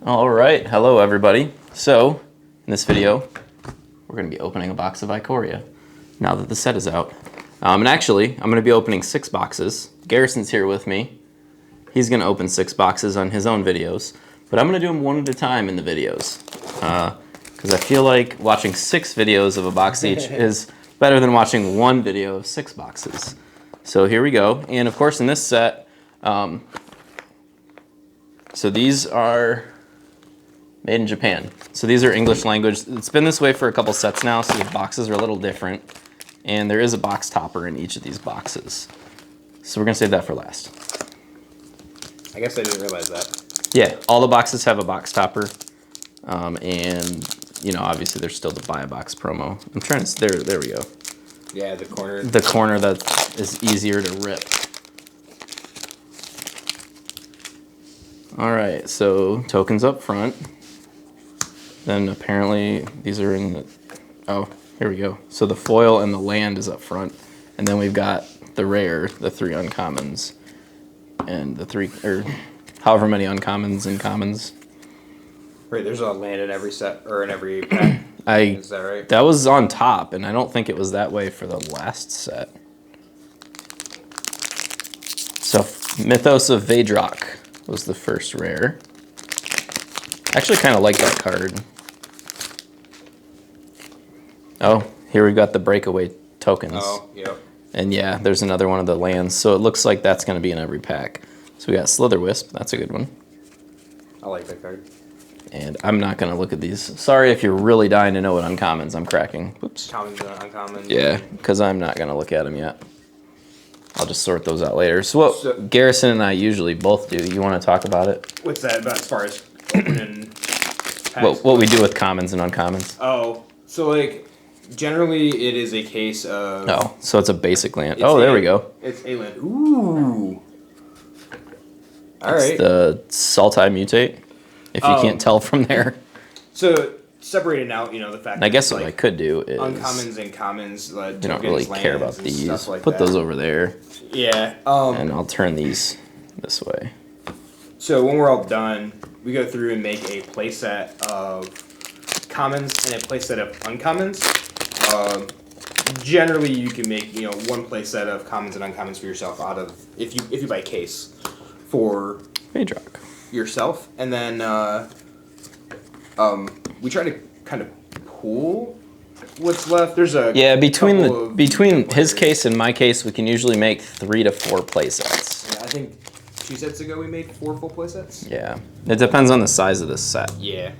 All right, hello everybody. So, in this video, we're going to be opening a box of Ikoria now that the set is out. And actually, I'm going to be opening 6 boxes. Garrison's here with me. He's going to open 6 boxes on his own videos, but I'm going to do them one at a time in the videos. Because I feel like watching 6 videos of a box each is better than watching one video of 6 boxes. So here we go. And of course in this set, so these are made in Japan. So these are English language. It's been this way for a couple sets now, so the boxes are a little different. And there is a box topper in each of these boxes. So we're gonna save that for last. I guess I didn't realize that. Yeah, all the boxes have a box topper. And you know, obviously there's still the buy a box promo. I'm trying to, there we go. Yeah, the corner. The corner that is easier to rip. All right, so tokens up front. Then apparently these are in the, oh, here we go. So the foil and the land is up front. And then we've got the rare, the 3 uncommons, and the 3, or however many uncommons and commons. Right, there's a land in every set, or in every pack. Is that right? That was on top, and I don't think it was that way for the last set. So Mythos of Vadrock was the first rare. I actually kind of like that card. Oh, here we've got the breakaway tokens. Oh, yep. And yeah, there's another one of the lands. So it looks like that's going to be in every pack. So we got Slitherwisp. That's a good one. I like that card. And I'm not going to look at these. Sorry if you're really dying to know what uncommons I'm cracking. Whoops. Commons and uncommons. Yeah, because I'm not going to look at them yet. I'll just sort those out later. So what Garrison and I usually both do. You want to talk about it? What's that about as far as opening packs? What we do with commons and uncommons? Oh, so like, generally it is a case of... Oh, so it's a basic land. Oh, there we go. It's a land. Ooh. All right. It's the Sultai Mutate, if you can't tell from there. So, separating out, you know, the fact And I guess that, what I could do is... uncommons and commons, you don't really care about these. Like Put those over there. Yeah. And I'll turn these this way. So when we're all done, we go through and make a playset of commons and a playset of uncommons. Generally, you can make one playset of commons and uncommons for yourself out of if you buy a case for Vadrock yourself, and then we try to kind of pool what's left. There's a between his case and my case, we can usually make 3 to 4 playsets. Yeah, I think 2 sets ago we made 4 full playsets. Yeah, it depends on the size of this set. Yeah.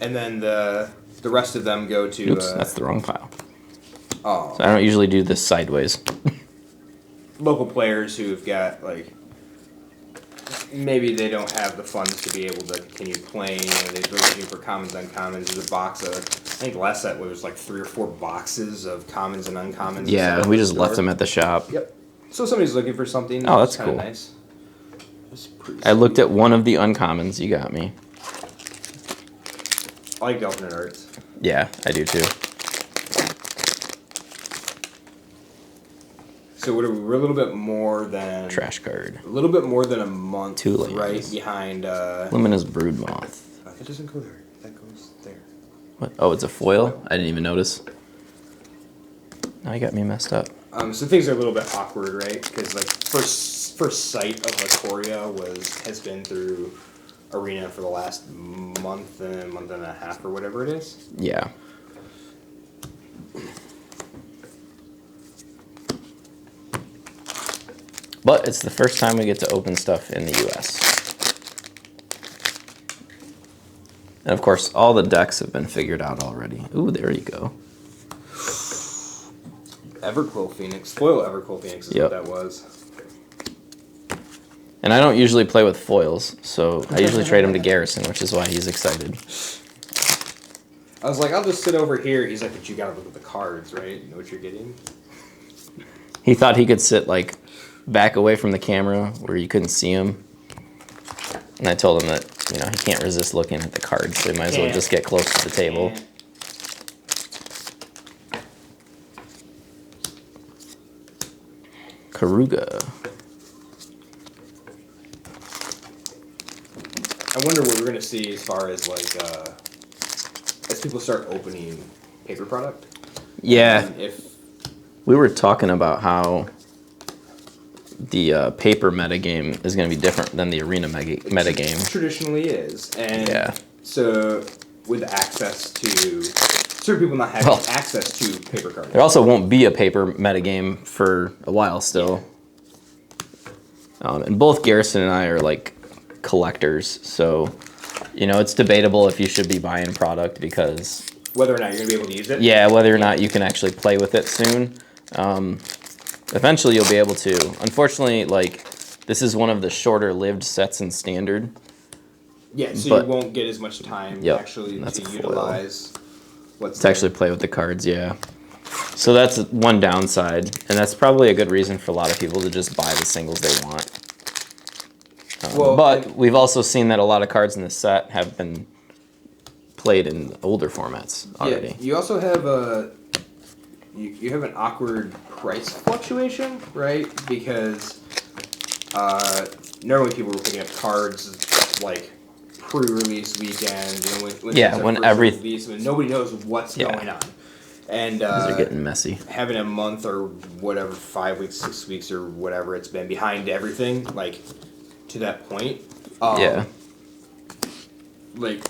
And then the rest of them go to. Oops, that's the wrong pile. Oh. So I don't usually do this sideways. Local players who've got like. Maybe they don't have the funds to be able to continue playing, and they're looking for commons and uncommons. There's a box of, I think last set was like 3 or 4 boxes of commons and uncommons. Yeah, we just left them at the shop. Yep. So somebody's looking for something. Oh, that's cool. Nice. I looked at one of the uncommons. You got me. I like the alternate arts. Yeah, I do too. So what are we? We're a little bit more than Trash card. A little bit more than a month. 2 lands. Right behind. Luminous Broodmoth. That doesn't go there. That goes there. What? Oh, it's a foil? I didn't even notice. Now you got me messed up. So things are a little bit awkward, right? Because like first sight of Ikoria has been through Arena for the last month and a half or whatever it is. Yeah. But it's the first time we get to open stuff in the US. And of course, all the decks have been figured out already. Ooh, there you go. Everclow Phoenix. Foil Everclow Phoenix is what that was. And I don't usually play with foils, so I usually trade them to Garrison, which is why he's excited. I was like, I'll just sit over here. He's like, but you gotta look at the cards, right? You know what you're getting? He thought he could sit like back away from the camera where you couldn't see him. And I told him that, he can't resist looking at the cards, so he might as well just get close to the table. Karuga. I wonder what we're gonna see as far as like as people start opening paper product. Yeah. And if We were talking about how the paper metagame is going to be different than the arena metagame. Traditionally is, and Yeah. so with access to certain people not having access to paper cards, There also won't be a paper metagame for a while still. And both Garrison and I are like collectors, so you know it's debatable if you should be buying product because whether or not you're gonna be able to use it. yeah, whether or not you can actually play with it soon. Eventually you'll be able to. Unfortunately, like this is one of the shorter lived sets in standard. Yeah, so you won't get as much time actually that's to a foil. Utilize what's to actually play with the cards, yeah. So that's one downside, and that's probably a good reason for a lot of people to just buy the singles they want. But we've also seen that a lot of cards in this set have been played in older formats already. Yeah, you also have you have an awkward price fluctuation, right? Because normally people were picking up cards like pre-release weekend, and when nobody knows what's going on, and they're getting messy. Having a month or whatever, 5 weeks, 6 weeks, or whatever it's been behind everything, like to that point, like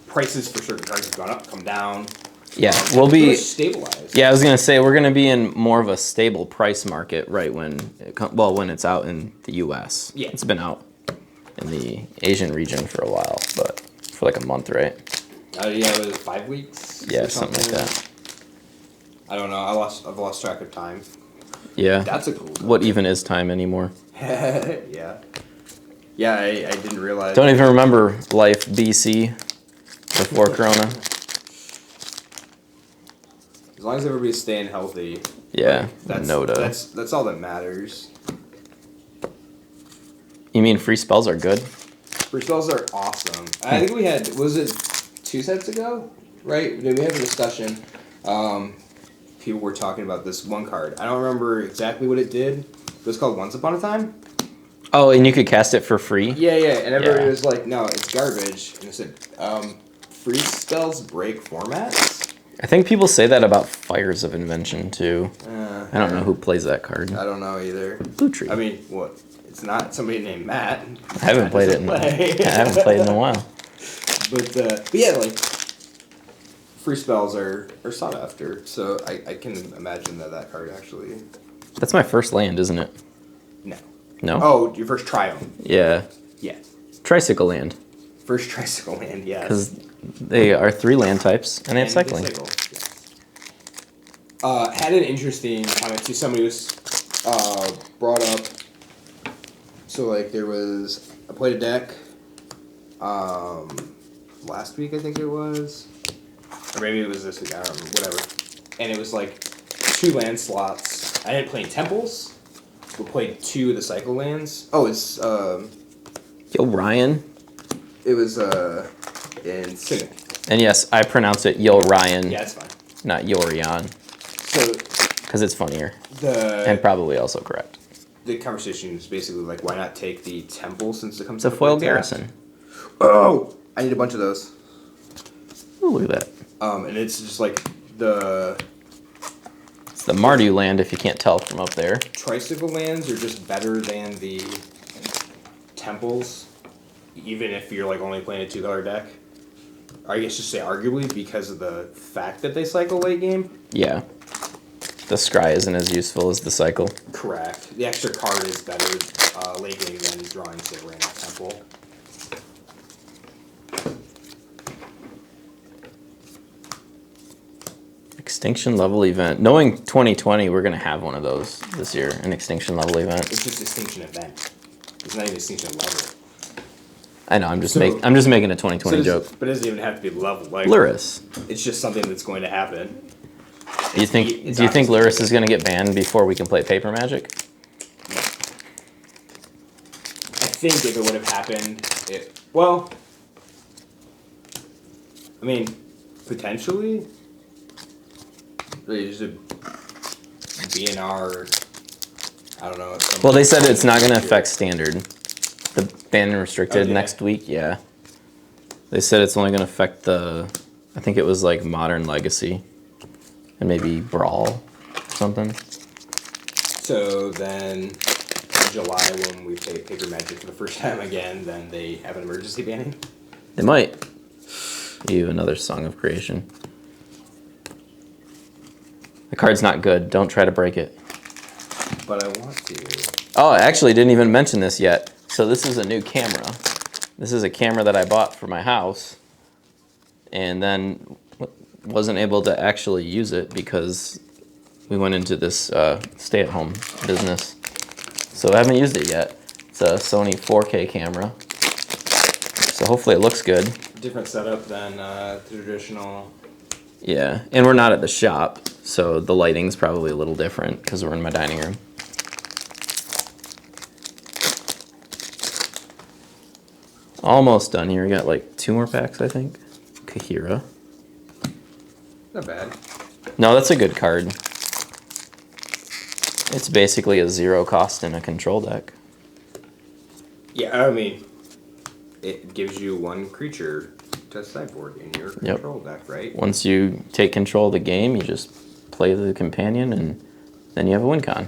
prices for certain cards have gone up, come down. Yeah, we'll be really stabilized. Yeah, I was gonna say we're gonna be in more of a stable price market right when when it's out in the U.S. Yeah, it's been out in the Asian region for a while, but for like a month, right? Yeah, was it 5 weeks? Yeah, something like that. I don't know. I've lost track of time. Yeah, that's a cool. What even is time anymore? Yeah. Yeah, I didn't realize. Don't even remember life BC before Corona. As long as everybody's staying healthy. Yeah, that's all that matters. You mean free spells are good? Free spells are awesome. I think we had, was it 2 sets ago? Right? Did we have a discussion? People were talking about this one card. I don't remember exactly what it did. It was called Once Upon a Time. Oh, and you could cast it for free? Yeah, and everybody was like, no, it's garbage. And I said, free spells break formats? I think people say that about Fires of Invention, too. I don't know who plays that card. I don't know either. Blue Tree. I mean, what? It's not somebody named Matt. I haven't played it in a while. But yeah, like, free spells are sought after. So I can imagine that card actually... That's my first land, isn't it? No. No? Oh, your first triumph. Yeah. Yeah. Tricycle land. First tricycle land, yeah. Because they are 3 land types, and they have cycling. Had an interesting comment too. Somebody was brought up. So like I played a deck last week, I think it was, or maybe it was this week. I don't remember. Whatever. And it was like 2 land slots. I didn't play any temples. We played 2 of the cycle lands. Oh, it's Yo, Ryan. It was in Cynic. And yes, I pronounce it Yo Ryan. Yeah, that's fine. Not Yorion. So, because it's funnier. And probably also correct. The conversation is basically like, why not take the temple since it comes to a foil garrison. Oh! I need a bunch of those. Ooh, look at that. And it's just like It's the Mardu land if you can't tell from up there. Tricycle lands are just better than the temples, even if you're like only playing a 2-color deck. I guess just say arguably because of the fact that they cycle late game. Yeah. The scry isn't as useful as the cycle. Correct. The extra card is better late game than drawing, say, random temple. Extinction level event. Knowing 2020, we're going to have one of those this year, an extinction level event. It's just extinction event. It's not even extinction level. I know, I'm just making a 2020 joke. But it doesn't even have to be level. Like, Luris. It's just something that's going to happen. Do you think Luris is going to get banned before we can play Paper Magic? No. I think if it would have happened, I mean, potentially. There's a BNR, I don't know. Well, they said it's not going to affect standard. The ban and restricted next week, yeah. They said it's only going to affect the, I think it was like Modern Legacy and maybe Brawl or something. So then in July when we play Paper Magic for the first time again, then they have an emergency banning? They might. You another Song of Creation. The card's not good. Don't try to break it. But I want to. Oh, I actually didn't even mention this yet. So this is a new camera. This is a camera that I bought for my house and then wasn't able to actually use it because we went into this stay-at-home business. So I haven't used it yet. It's a Sony 4K camera. So hopefully it looks good. Different setup than traditional. Yeah, and we're not at the shop, so the lighting's probably a little different because we're in my dining room. Almost done here. We got like 2 more packs, I think. Kahira. Not bad. No, that's a good card. It's basically a 0 cost in a control deck. Yeah, I mean, it gives you 1 creature to sideboard in your control deck, right? Once you take control of the game, you just play the companion, and then you have a win con.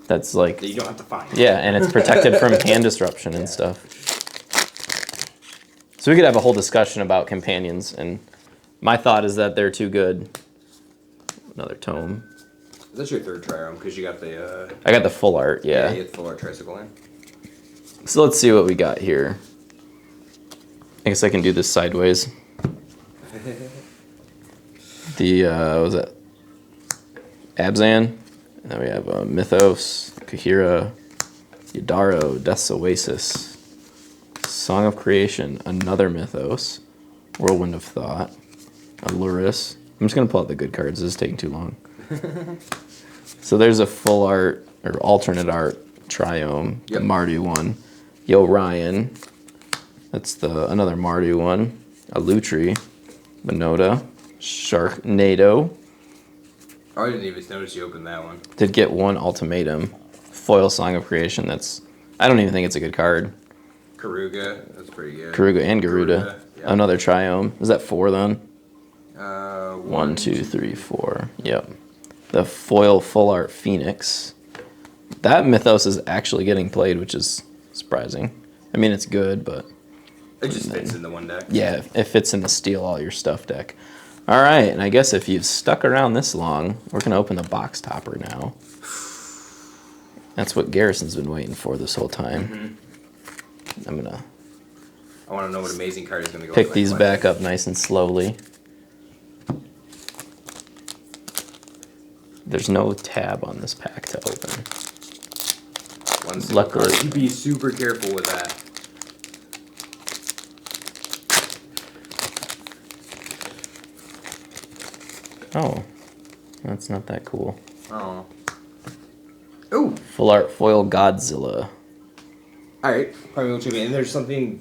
That's like... That you don't have to find. Yeah, and it's protected from hand disruption and stuff. So we could have a whole discussion about companions, and my thought is that they're too good. Another tome. That's your 3rd try because you got the... I got the full art, yeah. you get the full art tricycle in. So let's see what we got here. I guess I can do this sideways. The, what was that? Abzan. And then we have Mythos, Kahira, Yadaro, Death's Oasis, Song of Creation, another Mythos, Whirlwind of Thought, Aluris. I'm just going to pull out the good cards. This is taking too long. So there's a full art, or alternate art, Triome, the Mardu one. Yo Ryan, that's the another Mardu one. Alutri, Minota, Sharknado. Oh, I didn't even notice you opened that one. Did get 1 Ultimatum. Foil Song of Creation, that's... I don't even think it's a good card. Karuga, that's pretty good. Karuga and Garuda. Yeah. Another Triome. Is that 4 then? 1, 2, 3, 4. Yep. The foil full art Phoenix. That Mythos is actually getting played, which is surprising. I mean, it's good, but... It just fits in the one deck. Yeah, it fits in the steal all your stuff deck. All right, and I guess if you've stuck around this long, we're going to open the box topper now. That's what Garrison's been waiting for this whole time. I'm going to... I want to know what amazing card is going to go. Pick these back up nice and slowly. There's no tab on this pack to open. Luckily, you be super careful with that. Oh, that's not that cool. Oh. Ooh. Full art foil Godzilla. All right, Primeval Champion. And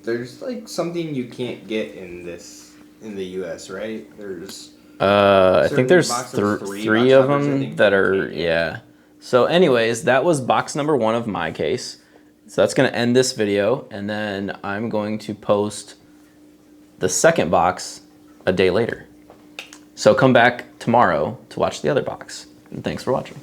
there's like something you can't get in the U.S. right? There's. I think there's three of them that are, yeah. So anyways, that was box number 1 of my case. So that's going to end this video, and then I'm going to post the second box a day later. So come back tomorrow to watch the other box. And thanks for watching.